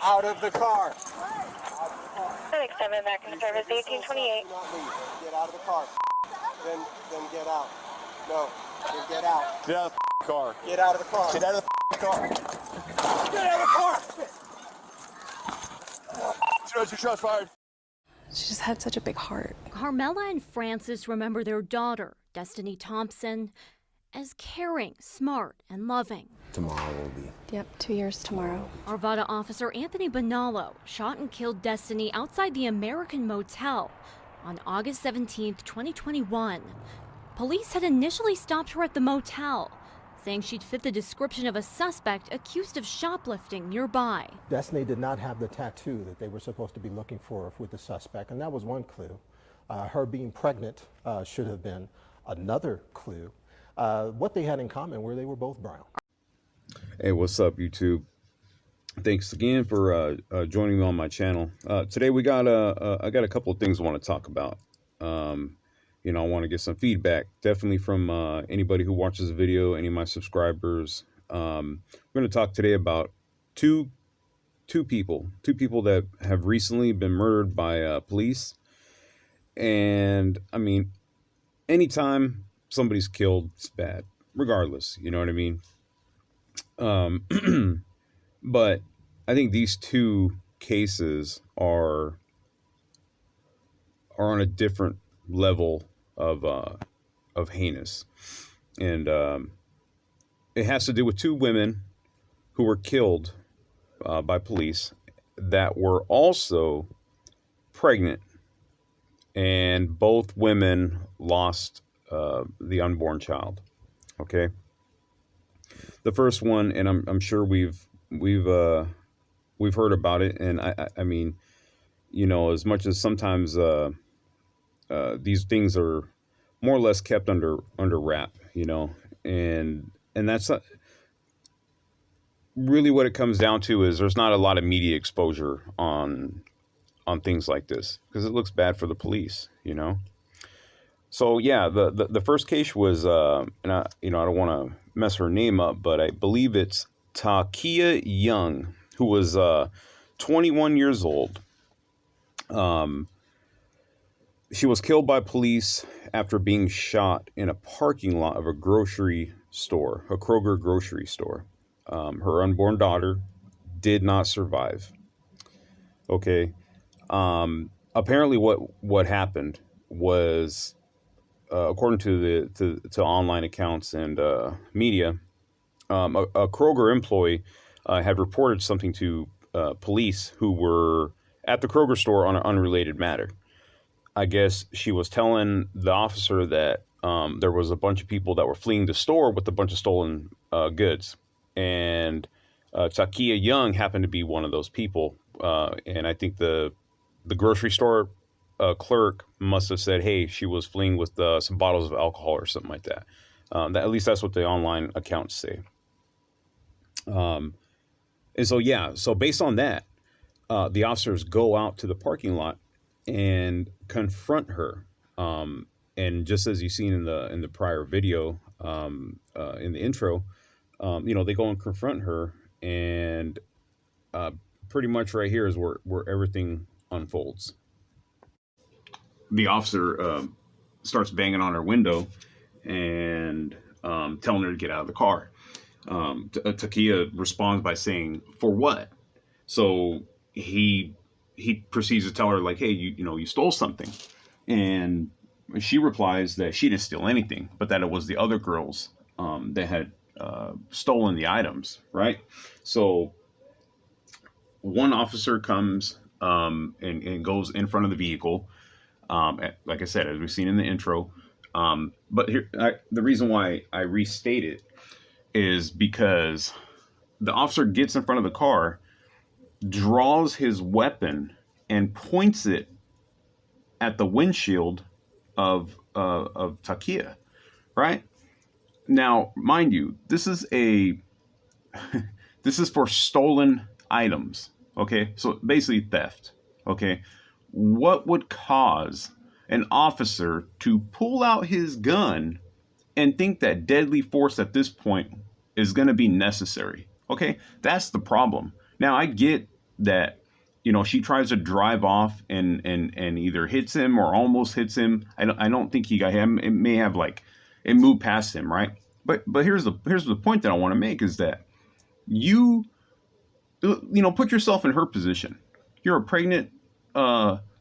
out of the car. 7 back in service, 1828. Get out of the car. Then get out. No, then get out. Get out of the car. Get out of the car. Get out of the car. Get out of the car. Shots fired. She just had such a big heart. Carmela and Francis remember their daughter, Destiny Thompson, as caring, smart, and loving. Tomorrow will be. Yep, 2 years tomorrow. Arvada officer Anthony Bonallo shot and killed Destiny outside the American Motel on August 17, 2021. Police had initially stopped her at the motel, saying she'd fit the description of a suspect accused of shoplifting nearby. Destiny did not have the tattoo that they were supposed to be looking for with the suspect, and that was one clue. Her being pregnant should have been another clue. What they had in common were they were both brown. Hey, what's up, YouTube? Thanks again for joining me on my channel. Today we got I got a couple of things I want to talk about. You know, I want to get some feedback, definitely from anybody who watches the video, any of my subscribers. We're going to talk today about two people that have recently been murdered by police. And I mean, anytime somebody's killed, it's bad, regardless. You know what I mean? But I think these two cases are on a different level of heinous, and it has to do with two women who were killed by police that were also pregnant, and both women lost the unborn child. Okay, the first one, and I'm sure we've heard about it, and I mean, you know, as much as sometimes these things are more or less kept under wrap, you know, and that's really what it comes down to. Is there's not a lot of media exposure on things like this because it looks bad for the police, you know. So yeah, the first case was and I don't want to mess her name up, but I believe it's Takia Young, who was 21 years old. She was killed by police after being shot in a parking lot of a grocery store, a Kroger grocery store. Her unborn daughter did not survive. Okay. Apparently what happened was, according to to online accounts and media, a Kroger employee had reported something to police who were at the Kroger store on an unrelated matter. I guess she was telling the officer that there was a bunch of people that were fleeing the store with a bunch of stolen goods. And Takia Young happened to be one of those people. And I think the grocery store clerk must have said, hey, she was fleeing with some bottles of alcohol or something like that. At least that's what the online accounts say. And so, yeah, so based on that, the officers go out to the parking lot and confront her. And just as you've seen in the prior video, in the intro, you know, they go and confront her, and pretty much right here is where everything unfolds. The officer starts banging on her window and telling her to get out of the car. Takia responds by saying, "For what?" So he proceeds to tell her, like, hey, you stole something. And she replies that she didn't steal anything, but that it was the other girls that had stolen the items, right? So one officer comes and goes in front of the vehicle, like I said, as we've seen in the intro. But here, the reason why I restate it is because the officer gets in front of the car, draws his weapon and points it at the windshield of Takia, right? Now, mind you, this is for stolen items, okay? So basically theft, okay? What would cause an officer to pull out his gun and think that deadly force at this point is going to be necessary? Okay, that's the problem. Now, I get that, you know, she tries to drive off and either hits him or almost hits him. I don't think he got him. It may have like it moved past him, right? But here's the point that I want to make is that you know, put yourself in her position. You're a pregnant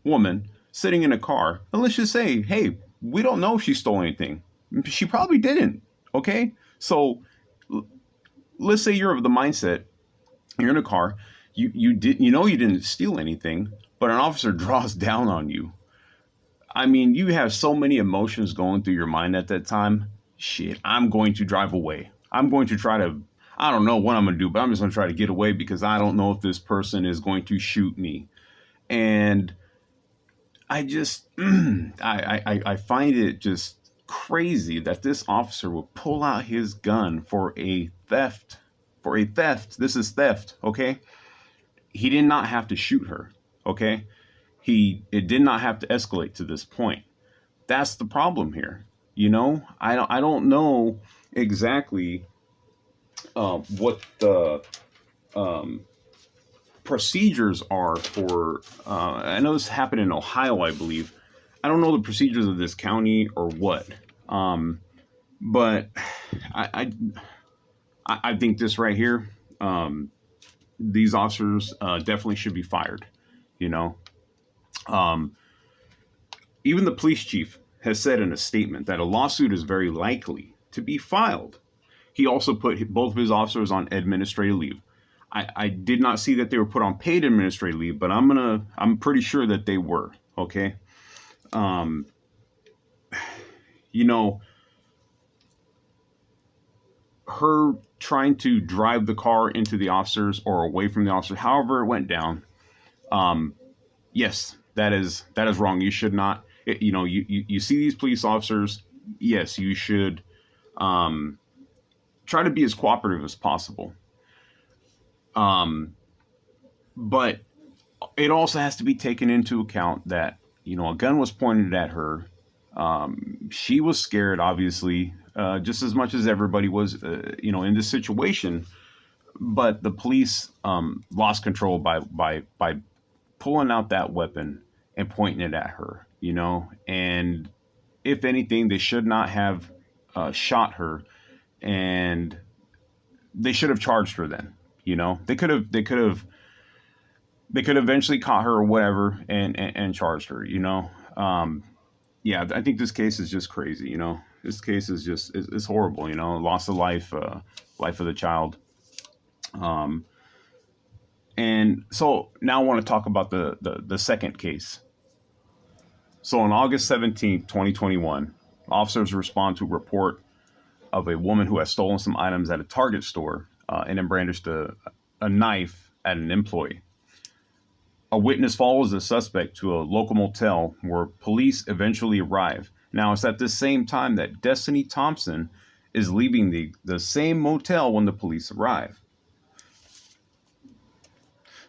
woman sitting in a car, and let's just say, hey, we don't know if she stole anything. She probably didn't. Okay, so let's say you're of the mindset, you're in a car, you didn't steal anything, but an officer draws down on you. I mean, you have so many emotions going through your mind at that time. Shit, I'm going to drive away. I'm going to try to, I don't know what I'm going to do, but I'm just going to try to get away because I don't know if this person is going to shoot me. And I just, I find it just crazy that this officer would pull out his gun for a theft. This is theft, okay? He did not have to shoot her, okay? It did not have to escalate to this point. That's the problem here. You know, I don't know exactly what the procedures are for. I know this happened in Ohio, I believe. I don't know the procedures of this county or what, but I think this right here, these officers definitely should be fired. You know, even the police chief has said in a statement that a lawsuit is very likely to be filed. He also put both of his officers on administrative leave. I did not see that they were put on paid administrative leave, but I'm pretty sure that they were. Okay. You know, her trying to drive the car into the officers or away from the officers, however it went down. Yes, that is wrong. You should not, you see these police officers. Yes, you should, try to be as cooperative as possible. But it also has to be taken into account that, a gun was pointed at her. She was scared, obviously, just as much as everybody was, in this situation. But the police lost control by pulling out that weapon and pointing it at her, And if anything, they should not have shot her, and they should have charged her then. They could have eventually caught her or whatever and charged her. Yeah, I think this case is just crazy. This case is just it's horrible. Loss of life, life of the child. And so now I want to talk about the second case. So on August 17th, 2021, officers respond to a report of a woman who has stolen some items at a Target store and then brandished a knife at an employee. A witness follows the suspect to a local motel where police eventually arrive. Now, it's at the same time that Destiny Thompson is leaving the same motel when the police arrive.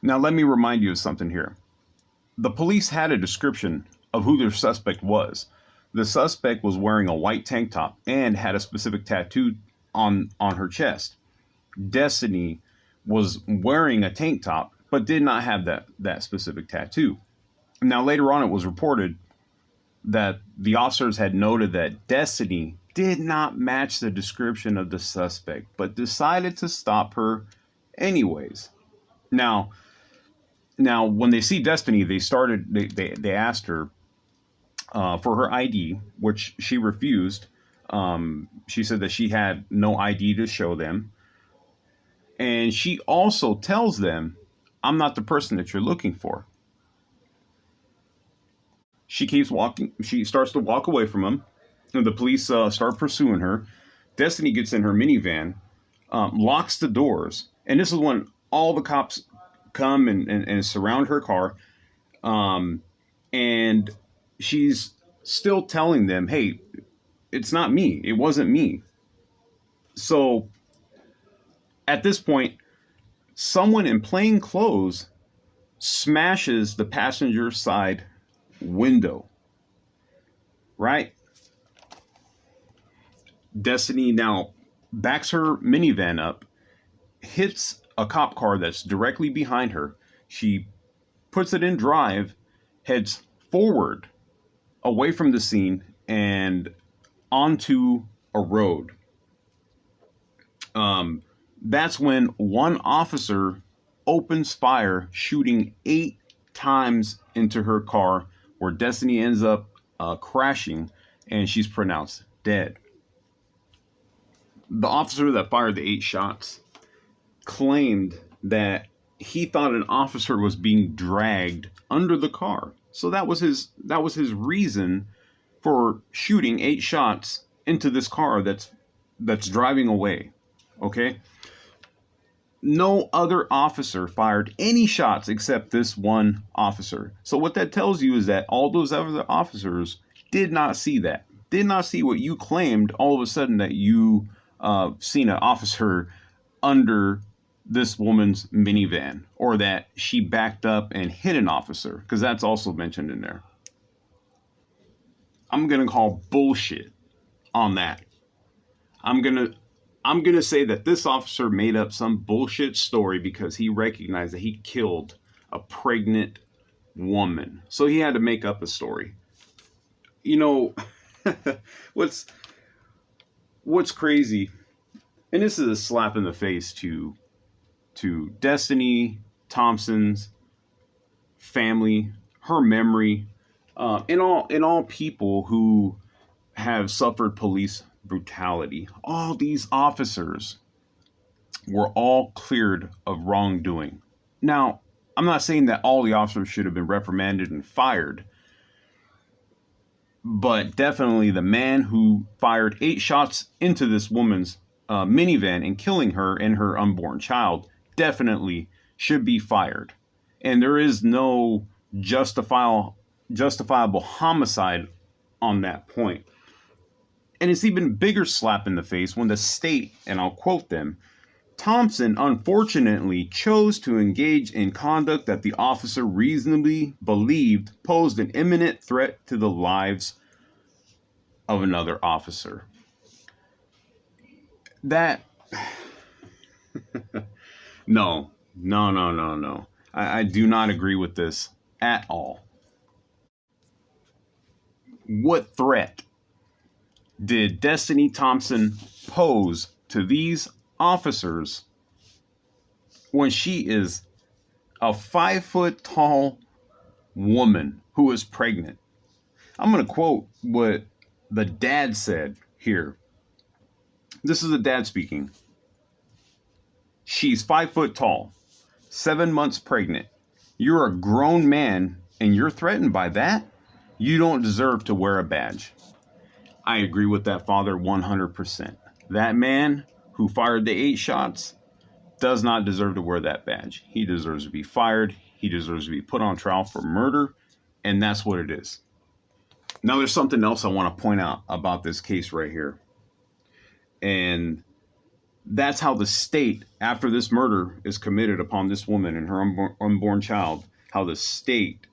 Now, let me remind you of something here. The police had a description of who their suspect was. The suspect was wearing a white tank top and had a specific tattoo on her chest. Destiny was wearing a tank top, but did not have that specific tattoo. Now, later on, it was reported that the officers had noted that Destiny did not match the description of the suspect, but decided to stop her anyways. Now, when they see Destiny, they asked her for her ID, which she refused. She said that she had no ID to show them. And she also tells them, I'm not the person that you're looking for. She keeps walking. She starts to walk away from them. And the police start pursuing her. Destiny gets in her minivan, locks the doors. And this is when all the cops come and surround her car. And she's still telling them, hey, it's not me. It wasn't me. So at this point, someone in plain clothes smashes the passenger side window, right? Destiny now backs her minivan up, hits a cop car that's directly behind her, She puts it in drive, heads forward away from the scene and onto a road. That's when one officer opens fire, shooting 8 times into her car, where Destiny ends up crashing, and she's pronounced dead. The officer that fired the 8 shots claimed that he thought an officer was being dragged under the car. So that was his reason for shooting 8 shots into this car that's driving away. Okay? No other officer fired any shots except this one officer. So what that tells you is that all those other officers did not see that. Did not see what you claimed all of a sudden that you seen an officer under this woman's minivan, or that she backed up and hit an officer, because that's also mentioned in there. I'm going to call bullshit on that. I'm going to say that this officer made up some bullshit story because he recognized that he killed a pregnant woman. So he had to make up a story. You know, what's crazy, and this is a slap in the face to Destiny Thompson's family, her memory, and all people who have suffered police brutality. All these officers were all cleared of wrongdoing. Now, I'm not saying that all the officers should have been reprimanded and fired, but definitely the man who fired 8 shots into this woman's minivan and killing her and her unborn child definitely should be fired. And there is no justifiable homicide on that point. And it's even bigger slap in the face when the state, and I'll quote them, Thompson unfortunately chose to engage in conduct that the officer reasonably believed posed an imminent threat to the lives of another officer. That, no. I do not agree with this at all. What threat did Destiny Thompson pose to these officers when she is a 5 foot tall woman who is pregnant? I'm going to quote what the dad said here. This is the dad speaking. She's 5 foot tall, 7 months pregnant. You're a grown man and you're threatened by that? You don't deserve to wear a badge. I agree with that father 100%. That man who fired the 8 shots does not deserve to wear that badge. He deserves to be fired. He deserves to be put on trial for murder. And that's what it is. Now, there's something else I want to point out about this case right here. And that's how the state, after this murder is committed upon this woman and her unborn child, how the state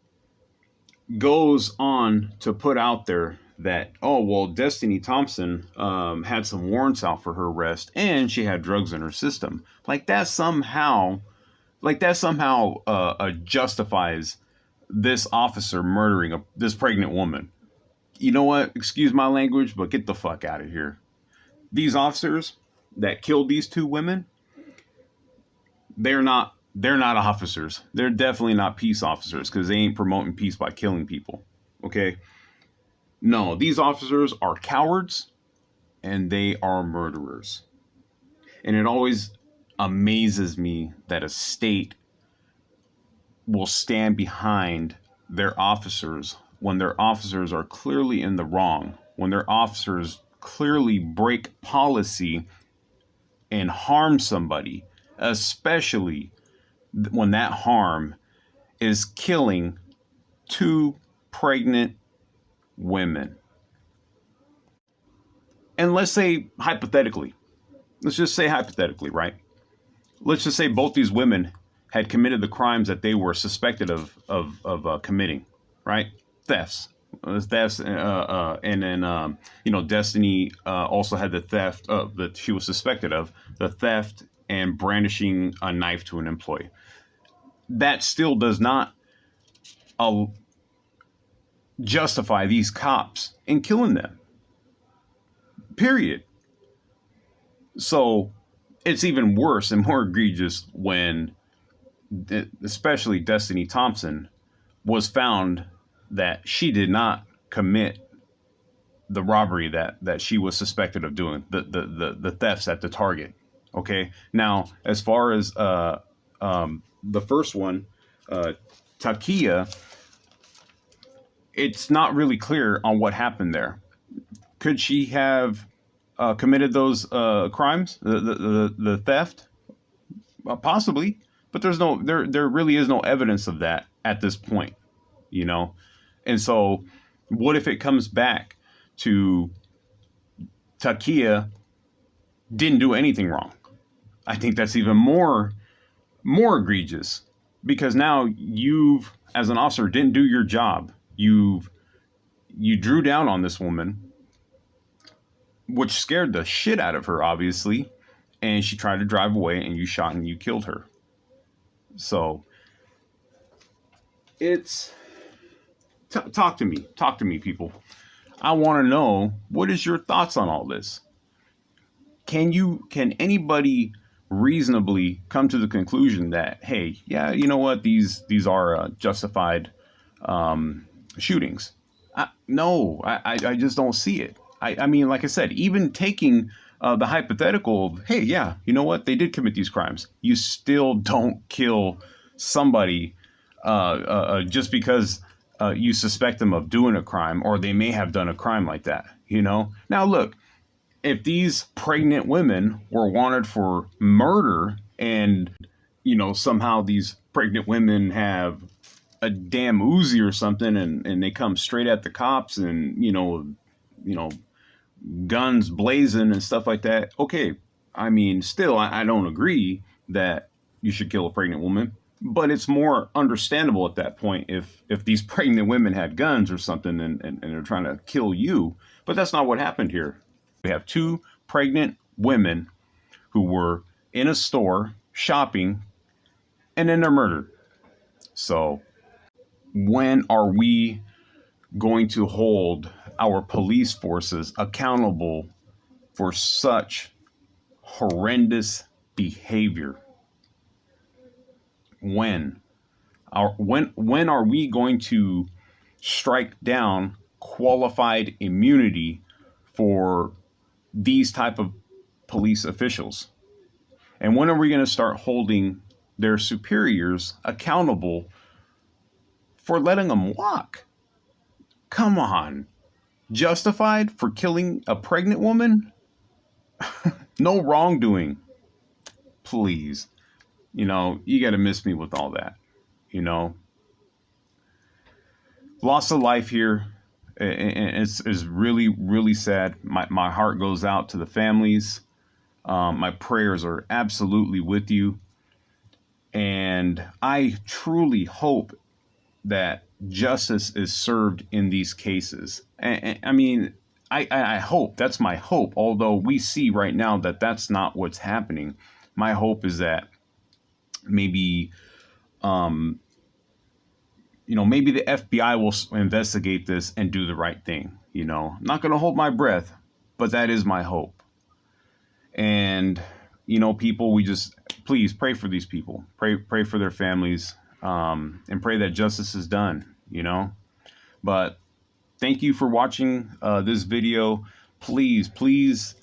goes on to put out there that, oh, well, Destiny Thompson had some warrants out for her arrest and she had drugs in her system. Like that somehow justifies this officer murdering this pregnant woman. You know what? Excuse my language, but get the fuck out of here. These officers that killed these 2 women, they're not officers. They're definitely not peace officers, because they ain't promoting peace by killing people. Okay? No, these officers are cowards and they are murderers. And it always amazes me that a state will stand behind their officers when their officers are clearly in the wrong, when their officers clearly break policy and harm somebody, especially when that harm is killing 2 pregnant women. And let's say hypothetically, right? Let's just say both these women had committed the crimes that they were suspected of committing, right? Thefts, and then Destiny also had the theft that she was suspected of, the theft and brandishing a knife to an employee. that still does not justify these cops in killing them. Period. So it's even worse and more egregious when, especially Destiny Thompson, was found that she did not commit the robbery that she was suspected of doing, the thefts at the Target. Okay. Now, as far as the first one, Takia, it's not really clear on what happened there. Could she have committed those crimes, the theft? Possibly, but there really is no evidence of that at this point, you know. And so, what if it comes back to Takia didn't do anything wrong? I think that's even more egregious, because now you've, as an officer, didn't do your job. You drew down on this woman, which scared the shit out of her, obviously, and she tried to drive away, and you shot and you killed her. So it's talk to me, people. I want to know, what is your thoughts on all this? Can anybody reasonably come to the conclusion that, hey, yeah, you know what, these are justified shootings? No, I just don't see it. I mean, like I said, even taking the hypothetical of, hey, yeah, you know what, they did commit these crimes, you still don't kill somebody just because you suspect them of doing a crime, or they may have done a crime like that, you know? Now, look, if these pregnant women were wanted for murder, and, you know, somehow these pregnant women have a damn Uzi or something, and they come straight at the cops, and, you know, guns blazing and stuff like that. Okay. I mean, still, I don't agree that you should kill a pregnant woman, but it's more understandable at that point if these pregnant women had guns or something and they're trying to kill you. But that's not what happened here. We have two pregnant women who were in a store shopping, and then they're murdered. So when are we going to hold our police forces accountable for such horrendous behavior? When are we going to strike down qualified immunity for these type of police officials? And when are we going to start holding their superiors accountable for letting them walk? Come on. Justified for killing a pregnant woman? No wrongdoing. Please. You know, you got to miss me with all that. You know, loss of life here. And it's really, really sad. My heart goes out to the families. My prayers are absolutely with you. And I truly hope that justice is served in these cases. And I mean, I hope, that's my hope, although we see right now that that's not what's happening. My hope is that maybe, maybe the FBI will investigate this and do the right thing. You know, I'm not going to hold my breath, but that is my hope. And, you know, people, we just, please pray for these people, pray for their families, and pray that justice is done, you know. But thank you for watching this video. Please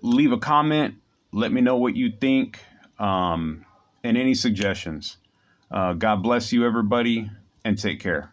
leave a comment. Let me know what you think, and any suggestions. God bless you, everybody, and take care.